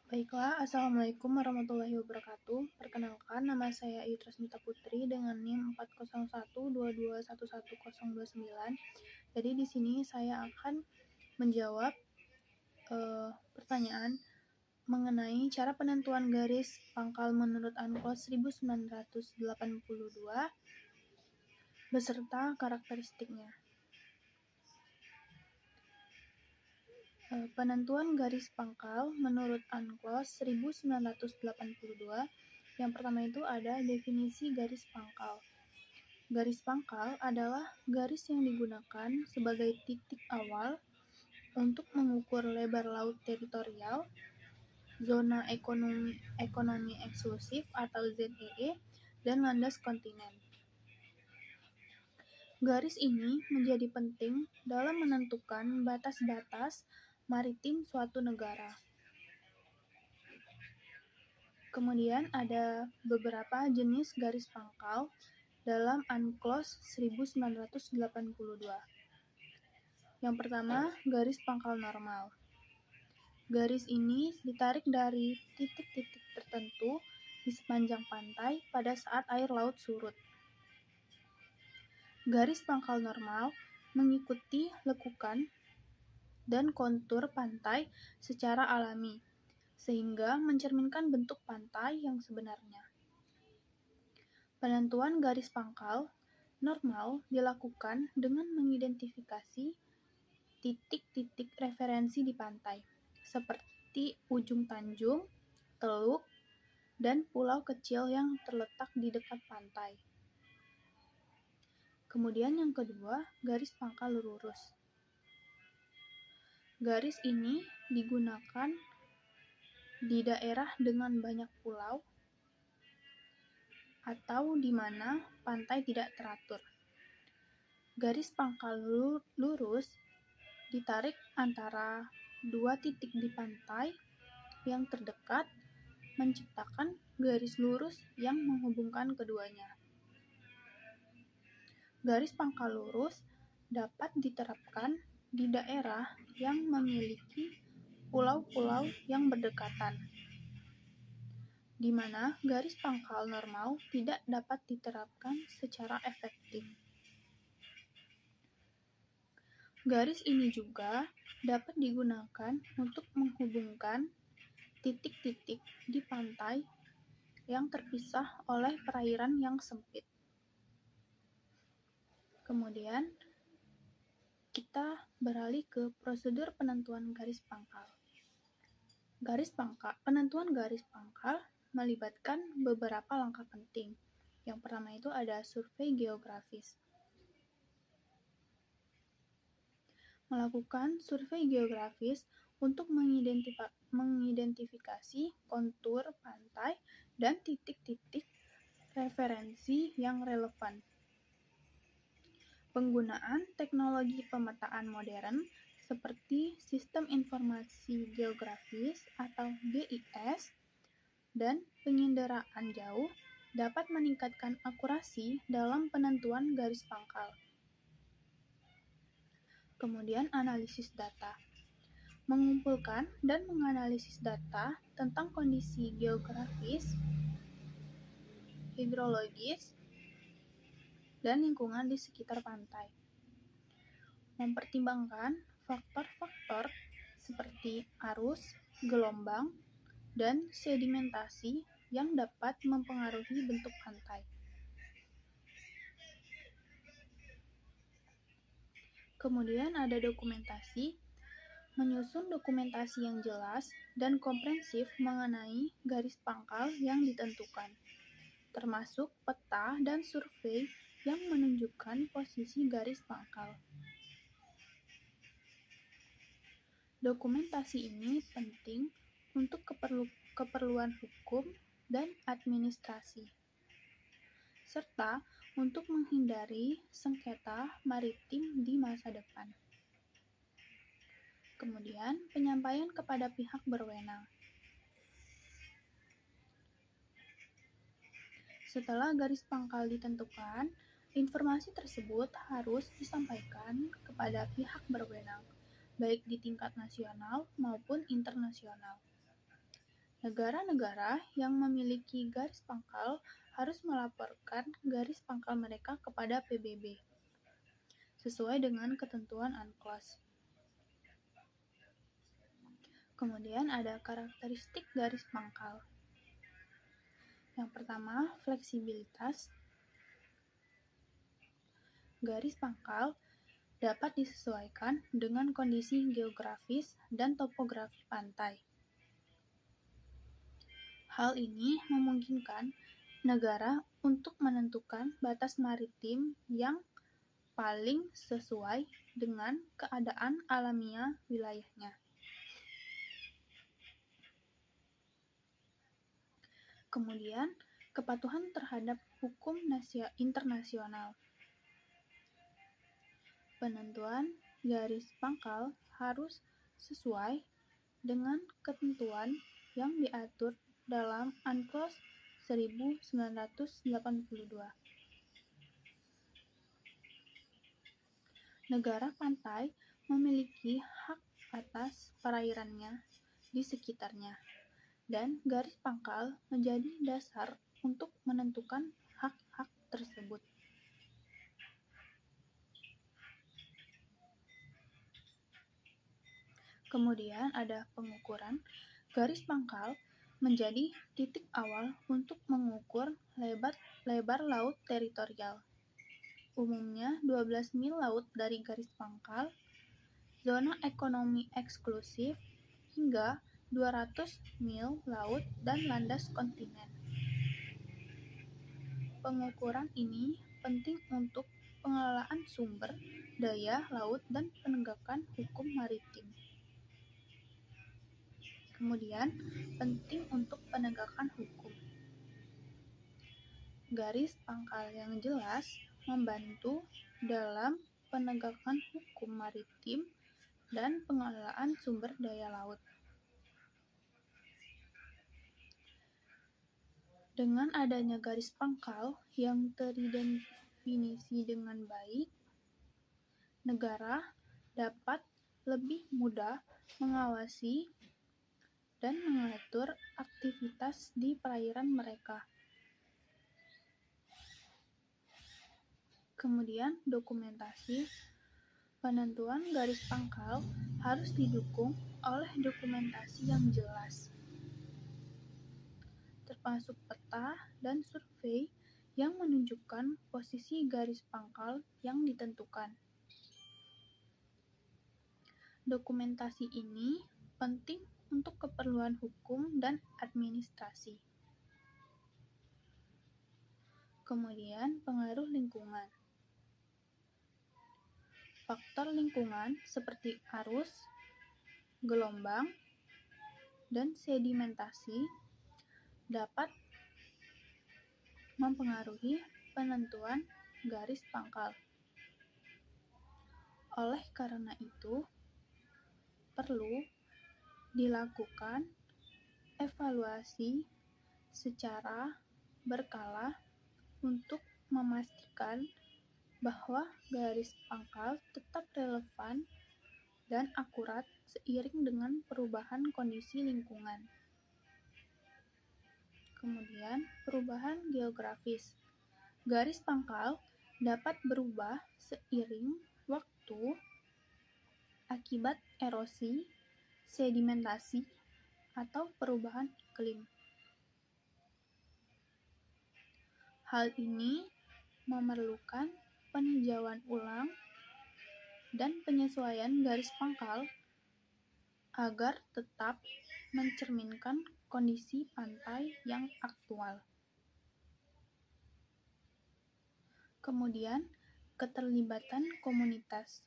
Baiklah, Assalamualaikum warahmatullahi wabarakatuh. Perkenalkan, nama saya Ayu Tresnita Putri dengan NIM 40122111029. Jadi di sini saya akan menjawab pertanyaan mengenai cara penentuan garis pangkal menurut UNCLOS 1982 beserta karakteristiknya. Penentuan garis pangkal menurut UNCLOS 1982. Yang pertama itu ada definisi garis pangkal. Garis pangkal adalah garis yang digunakan sebagai titik awal untuk mengukur lebar laut teritorial, zona ekonomi eksklusif atau ZEE, dan landas kontinen. Garis ini menjadi penting dalam menentukan batas-batas maritim suatu negara. Kemudian ada beberapa jenis garis pangkal dalam UNCLOS 1982. Yang pertama, garis pangkal normal. Garis ini ditarik dari titik-titik tertentu di sepanjang pantai pada saat air laut surut. Garis pangkal normal mengikuti lekukan dan kontur pantai secara alami, sehingga mencerminkan bentuk pantai yang sebenarnya. Penentuan garis pangkal normal dilakukan dengan mengidentifikasi titik-titik referensi di pantai, seperti ujung tanjung, teluk, dan pulau kecil yang terletak di dekat pantai. Kemudian yang kedua, garis pangkal lurus. Garis ini digunakan di daerah dengan banyak pulau atau di mana pantai tidak teratur. Garis pangkal lurus ditarik antara dua titik di pantai yang terdekat, menciptakan garis lurus yang menghubungkan keduanya. Garis pangkal lurus dapat diterapkan di daerah yang memiliki pulau-pulau yang berdekatan, di mana garis pangkal normal tidak dapat diterapkan secara efektif. Garis ini juga dapat digunakan untuk menghubungkan titik-titik di pantai yang terpisah oleh perairan yang sempit. Kemudian, kita beralih ke prosedur penentuan garis pangkal. Penentuan garis pangkal melibatkan beberapa langkah penting. Yang pertama itu ada survei geografis. Melakukan survei geografis untuk mengidentifikasi kontur pantai dan titik-titik referensi yang relevan. Penggunaan teknologi pemetaan modern seperti Sistem Informasi Geografis atau GIS dan penginderaan jauh dapat meningkatkan akurasi dalam penentuan garis pangkal. Kemudian analisis data. Mengumpulkan dan menganalisis data tentang kondisi geografis, hidrologis, dan lingkungan di sekitar pantai. Mempertimbangkan faktor-faktor seperti arus, gelombang, dan sedimentasi yang dapat mempengaruhi bentuk pantai. Kemudian ada dokumentasi. Menyusun dokumentasi yang jelas dan komprehensif mengenai garis pangkal yang ditentukan, termasuk peta dan survei yang menunjukkan posisi garis pangkal. Dokumentasi ini penting untuk keperluan hukum dan administrasi, serta untuk menghindari sengketa maritim di masa depan. Kemudian, penyampaian kepada pihak berwenang. Setelah garis pangkal ditentukan, informasi tersebut harus disampaikan kepada pihak berwenang, baik di tingkat nasional maupun internasional. Negara-negara yang memiliki garis pangkal harus melaporkan garis pangkal mereka kepada PBB sesuai dengan ketentuan UNCLOS. Kemudian ada karakteristik garis pangkal. Yang pertama, fleksibilitas. Garis pangkal dapat disesuaikan dengan kondisi geografis dan topografi pantai. Hal ini memungkinkan negara untuk menentukan batas maritim yang paling sesuai dengan keadaan alamiah wilayahnya. Kemudian, kepatuhan terhadap hukum internasional. Penentuan garis pangkal harus sesuai dengan ketentuan yang diatur dalam UNCLOS 1982. Negara pantai memiliki hak atas perairannya di sekitarnya, dan garis pangkal menjadi dasar untuk menentukan hak-hak tersebut. Kemudian ada pengukuran. Garis pangkal menjadi titik awal untuk mengukur lebar laut teritorial. Umumnya 12 mil laut dari garis pangkal, zona ekonomi eksklusif, hingga 200 mil laut dan landas kontinen. Pengukuran ini penting untuk pengelolaan sumber daya laut dan penegakan hukum maritim. Kemudian, penting untuk penegakan hukum. Garis pangkal yang jelas membantu dalam penegakan hukum maritim dan pengelolaan sumber daya laut. Dengan adanya garis pangkal yang terdefinisi dengan baik, negara dapat lebih mudah mengawasi dan mengatur aktivitas di perairan mereka. Kemudian, dokumentasi. Penentuan garis pangkal harus didukung oleh dokumentasi yang jelas, termasuk peta dan survei yang menunjukkan posisi garis pangkal yang ditentukan. Dokumentasi ini penting untuk keperluan hukum dan administrasi. Kemudian, pengaruh lingkungan. Faktor lingkungan seperti arus, gelombang, dan sedimentasi dapat mempengaruhi penentuan garis pangkal. Oleh karena itu, perlu dilakukan evaluasi secara berkala untuk memastikan bahwa garis pangkal tetap relevan dan akurat seiring dengan perubahan kondisi lingkungan. Kemudian, perubahan geografis. Garis pangkal dapat berubah seiring waktu akibat erosi, sedimentasi, atau perubahan iklim. Hal ini memerlukan peninjauan ulang dan penyesuaian garis pangkal agar tetap mencerminkan kondisi pantai yang aktual. Kemudian, keterlibatan komunitas.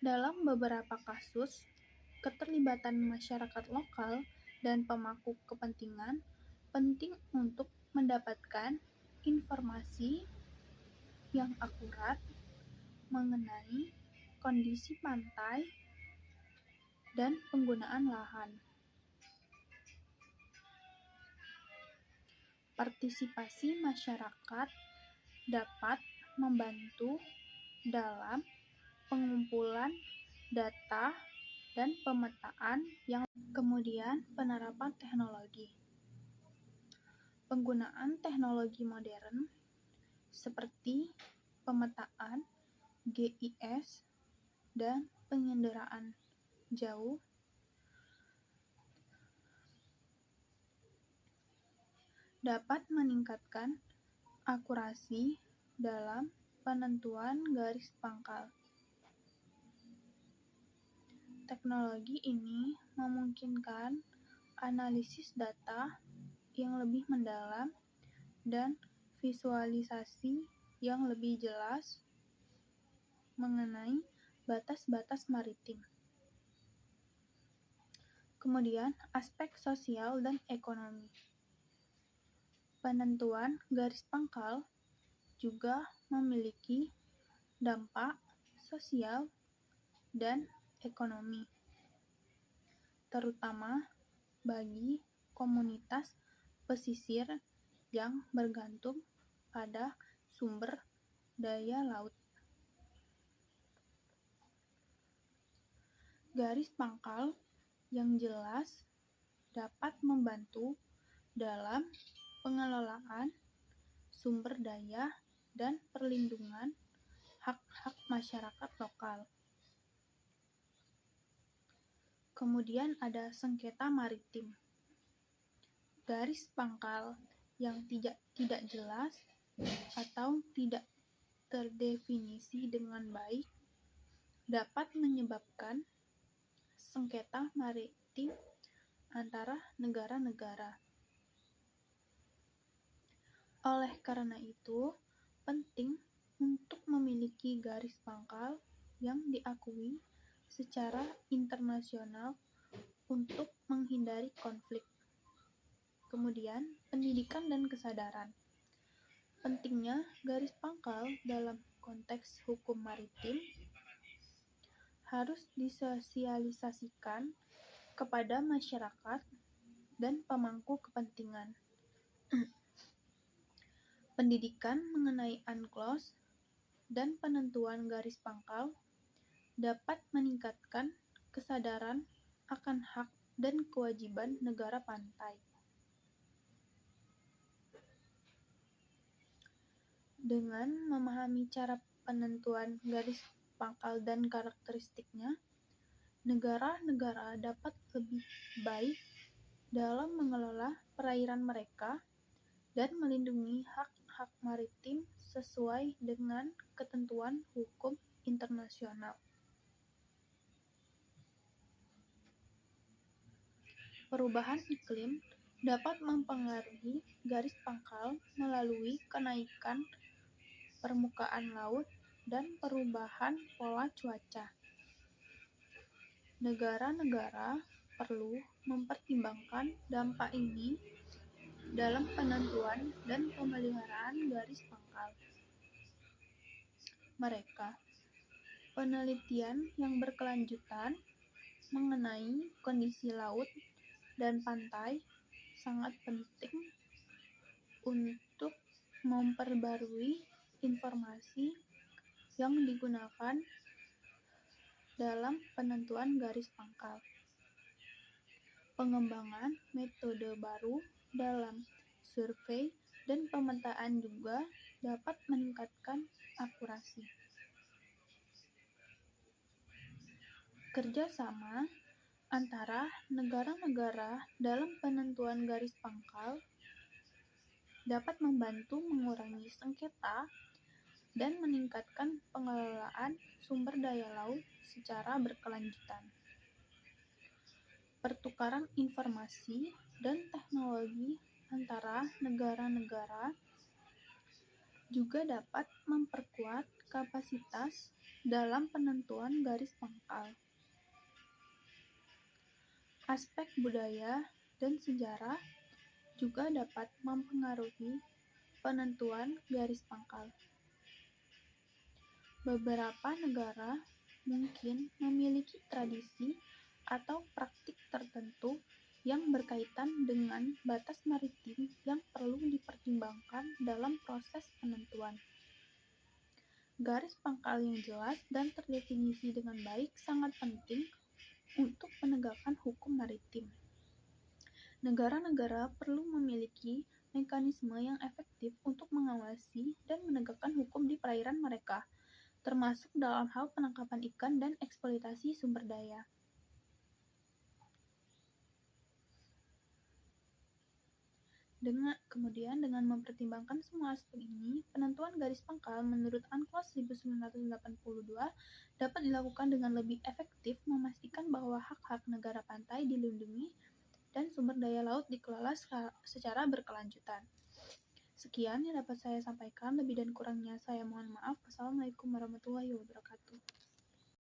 Dalam beberapa kasus, keterlibatan masyarakat lokal dan pemangku kepentingan penting untuk mendapatkan informasi yang akurat mengenai kondisi pantai dan penggunaan lahan. Partisipasi masyarakat dapat membantu dalam pengumpulan data dan pemetaan yang kemudian penerapan teknologi. Penggunaan teknologi modern seperti pemetaan, GIS, dan penginderaan jauh dapat meningkatkan akurasi dalam penentuan garis pangkal. Teknologi ini memungkinkan analisis data yang lebih mendalam dan visualisasi yang lebih jelas mengenai batas-batas maritim. Kemudian, aspek sosial dan ekonomi. Penentuan garis pangkal juga memiliki dampak sosial dan ekonomi, terutama bagi komunitas pesisir yang bergantung pada sumber daya laut. Garis pangkal yang jelas dapat membantu dalam pengelolaan sumber daya dan perlindungan hak-hak masyarakat lokal. Kemudian ada sengketa maritim. Garis pangkal yang tidak jelas atau tidak terdefinisi dengan baik dapat menyebabkan sengketa maritim antara negara-negara. Oleh karena itu, penting untuk memiliki garis pangkal yang diakui secara internasional untuk menghindari konflik. Kemudian, pendidikan dan kesadaran. Pentingnya garis pangkal dalam konteks hukum maritim harus disosialisasikan kepada masyarakat dan pemangku kepentingan. Pendidikan mengenai UNCLOS dan penentuan garis pangkal dapat meningkatkan kesadaran akan hak dan kewajiban negara pantai. Dengan memahami cara penentuan garis pangkal dan karakteristiknya, negara-negara dapat lebih baik dalam mengelola perairan mereka dan melindungi hak-hak maritim sesuai dengan ketentuan hukum internasional. Perubahan iklim dapat mempengaruhi garis pangkal melalui kenaikan permukaan laut dan perubahan pola cuaca. Negara-negara perlu mempertimbangkan dampak ini dalam penentuan dan pemeliharaan garis pangkal mereka. Penelitian yang berkelanjutan mengenai kondisi laut dan pantai sangat penting untuk memperbarui informasi yang digunakan dalam penentuan garis pangkal. Pengembangan metode baru dalam survei dan pemetaan juga dapat meningkatkan akurasi. Kerjasama antara negara-negara dalam penentuan garis pangkal dapat membantu mengurangi sengketa dan meningkatkan pengelolaan sumber daya laut secara berkelanjutan. Pertukaran informasi dan teknologi antara negara-negara juga dapat memperkuat kapasitas dalam penentuan garis pangkal. Aspek budaya dan sejarah juga dapat mempengaruhi penentuan garis pangkal. Beberapa negara mungkin memiliki tradisi atau praktik tertentu yang berkaitan dengan batas maritim yang perlu dipertimbangkan dalam proses penentuan. Garis pangkal yang jelas dan terdefinisi dengan baik sangat penting untuk menegakkan hukum maritim. Negara-negara perlu memiliki mekanisme yang efektif untuk mengawasi dan menegakkan hukum di perairan mereka, termasuk dalam hal penangkapan ikan dan eksploitasi sumber daya. Kemudian, dengan mempertimbangkan semua aspek ini, penentuan garis pangkal menurut UNCLOS 1982 dapat dilakukan dengan lebih efektif memastikan bahwa hak-hak negara pantai dilindungi dan sumber daya laut dikelola secara berkelanjutan. Sekian yang dapat saya sampaikan, lebih dan kurangnya saya mohon maaf. Wassalamualaikum warahmatullahi wabarakatuh.